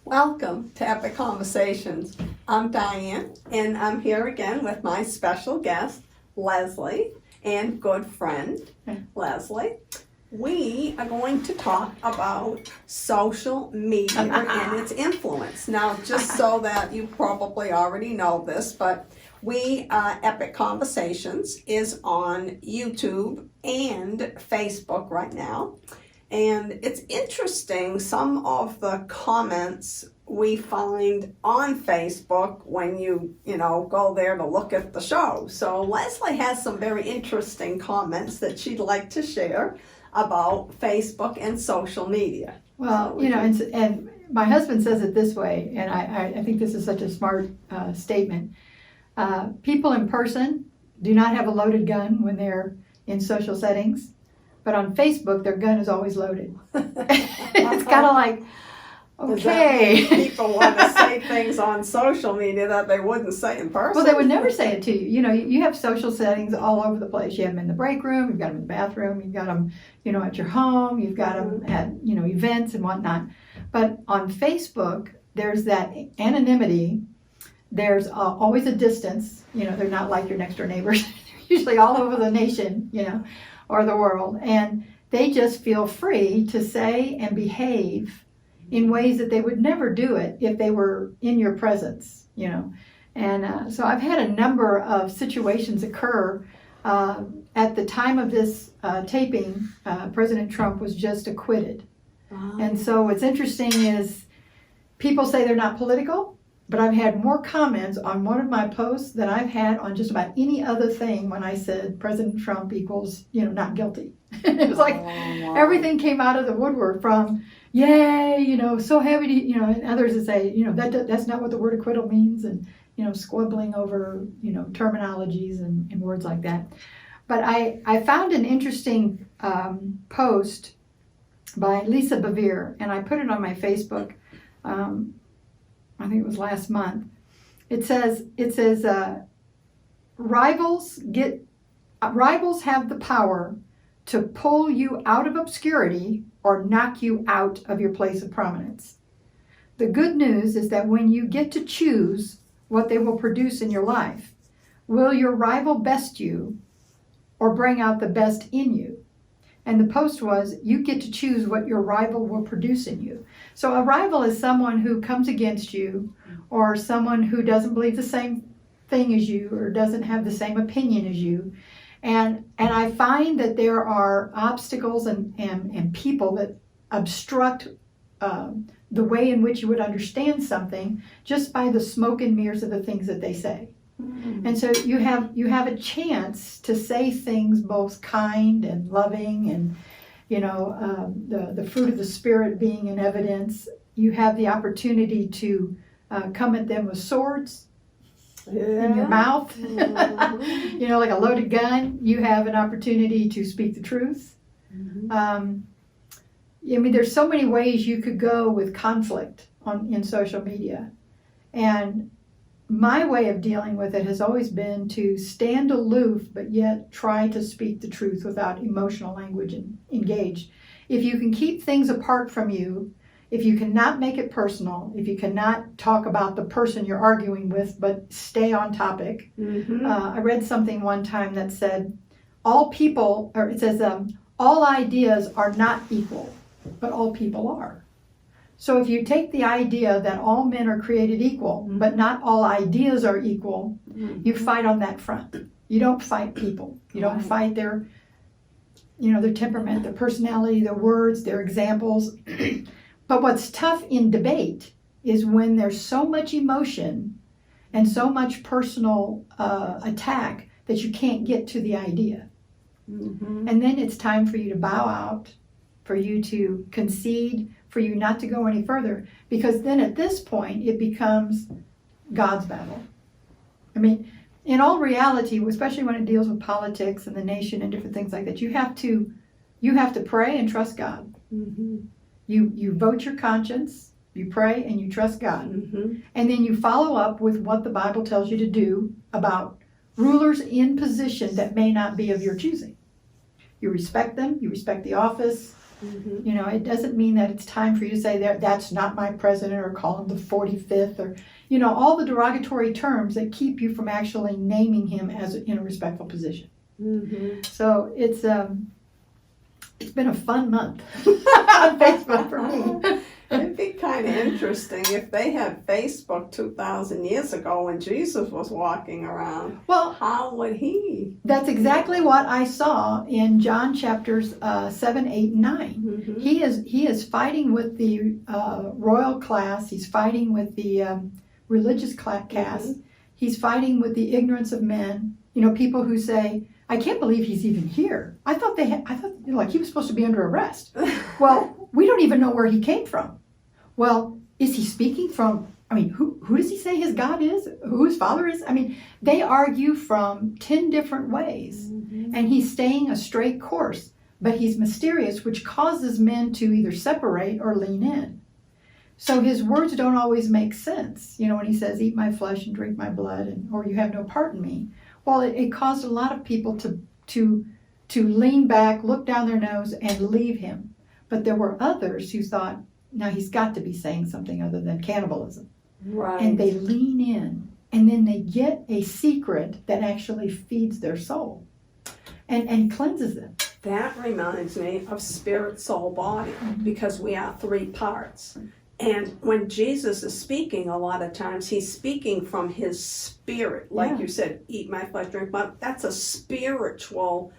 Welcome to Epic Conversations. I'm Diane, and I'm here again with my special guest, Lesley, and good friend, Lesley. We are going to talk about social media and its influence. Now, just so that you probably already know this, but Epic Conversations is on YouTube and Facebook right now. And it's interesting, some of the comments we find on Facebook when you go there to look at the show. So Lesley has some very interesting comments that she'd like to share about Facebook and social media. Well, and my husband says it this way, and I think this is such a smart statement. People in person do not have a loaded gun when they're in social settings. But on Facebook, their gun is always loaded. It's kind of like, okay. People want to say things on social media that they wouldn't say in person. Well, they would never say it to you. You know, you have social settings all over the place. You have them in the break room, you've got them in the bathroom, you've got them, at your home, you've got them at, events and whatnot. But on Facebook, there's that anonymity. There's always a distance. They're not like your next door neighbors. They're usually all over the nation, or the world, and they just feel free to say and behave in ways that they would never do it if they were in your presence, And so I've had a number of situations occur. At the time of this taping, President Trump was just acquitted. Oh. And so what's interesting is people say they're not political, but I've had more comments on one of my posts than I've had on just about any other thing when I said President Trump equals, not guilty. It was like everything came out of the woodwork from, yay, so happy to, and others that say, that's not what the word acquittal means, and, squibbling over, terminologies and words like that. But I found an interesting post by Lisa Bevere, and I put it on my Facebook. I think it was last month. It says rivals have the power to pull you out of obscurity or knock you out of your place of prominence. The good news is that when you get to choose what they will produce in your life, will your rival best you or bring out the best in you? And the post was, you get to choose what your rival will produce in you. So a rival is someone who comes against you, or someone who doesn't believe the same thing as you, or doesn't have the same opinion as you. And I find that there are obstacles and people that obstruct the way in which you would understand something just by the smoke and mirrors of the things that they say. Mm-hmm. And so you have a chance to say things both kind and loving, and the fruit of the Spirit being in evidence. You have the opportunity to come at them with swords in your mouth, mm-hmm. Like a loaded gun. You have an opportunity to speak the truth. Mm-hmm. There's so many ways you could go with conflict in social media, and my way of dealing with it has always been to stand aloof, but yet try to speak the truth without emotional language and engage. If you can keep things apart from you, if you cannot make it personal, if you cannot talk about the person you're arguing with, but stay on topic. Mm-hmm. I read something one time that said, all ideas are not equal, but all people are. So if you take the idea that all men are created equal, mm-hmm. but not all ideas are equal, mm-hmm. you fight on that front. You don't fight people. You don't fight their temperament, their personality, their words, their examples. But what's tough in debate is when there's so much emotion and so much personal attack that you can't get to the idea. Mm-hmm. And then it's time for you to bow out, for you to concede, for you not to go any further, because then at this point it becomes God's battle. In all reality, especially when it deals with politics and the nation and different things like that, you have to pray and trust God. Mm-hmm. You vote your conscience, you pray and you trust God. Mm-hmm. And then you follow up with what the Bible tells you to do about rulers in position that may not be of your choosing. You respect them, you respect the office, Mhm. You know, it doesn't mean that it's time for you to say that's not my president or call him the 45th or, you know, all the derogatory terms that keep you from actually naming him as in a respectful position. Mhm. So it's been a fun month on Facebook for me. It'd be kind of interesting if they had Facebook 2,000 years ago when Jesus was walking around. Well, How would he? that's exactly what I saw in John chapters 7, 8, and 9. Mhm. He is fighting with the royal class. He's fighting with the religious caste. Mhm. He's fighting with the ignorance of men. You know, people who say, "I can't believe he's even here. I thought you know, like he was supposed to be under arrest." Well, we don't even know where he came from. Well, is he speaking from? I mean, who does he say his God is? Who his father is? I mean, they argue from 10 different ways, Mhm. and he's staying a straight course. But he's mysterious, which causes men to either separate or lean in. So his words don't always make sense. You know, when he says, "Eat my flesh and drink my blood," or "You have no part in me." Well, it caused a lot of people to lean back, look down their nose, and leave him. But there were others who thought, now he's got to be saying something other than cannibalism. Right. And they lean in, and then they get a secret that actually feeds their soul and cleanses them. That reminds me of spirit, soul, body, because we are 3 parts. And when Jesus is speaking, a lot of times he's speaking from his spirit. Like Yeah. you said, eat my flesh, drink my, that's a spiritual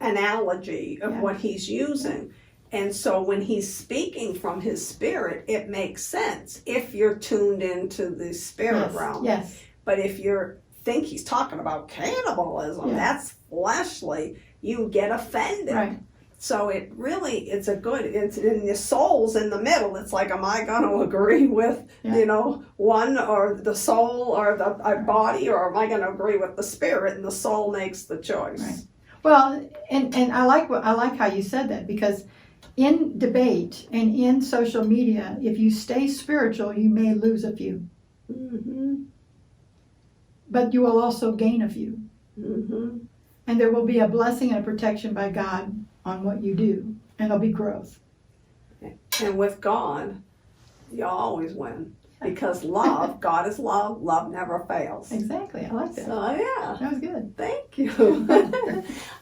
analogy of Yeah. what he's using. And so when he's speaking from his spirit, it makes sense if you're tuned into the spirit realm. Yes. But if you think he's talking about cannibalism, Yeah. that's fleshly, you get offended. Right. So it's in your soul's in the middle. It's like, am I going to agree with, Yeah. one or the soul or the body, or am I going to agree with the spirit? And the soul makes the choice. Right. Well, and I like how you said that, because in debate and in social media, if you stay spiritual, you may lose a few, Mm-hmm. but you will also gain a few. Mm-hmm. And there will be a blessing and a protection by God on what you do, and there'll be growth. And with God, you always win. Because love, God is love, love never fails. Exactly, I like that. So yeah, That was good. thank you.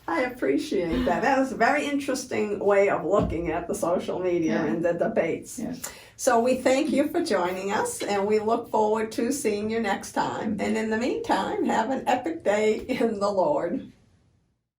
I appreciate that. That was a very interesting way of looking at the social media Yeah. and the debates. Yeah. So we thank you for joining us, and we look forward to seeing you next time. And in the meantime, have an epic day in the Lord.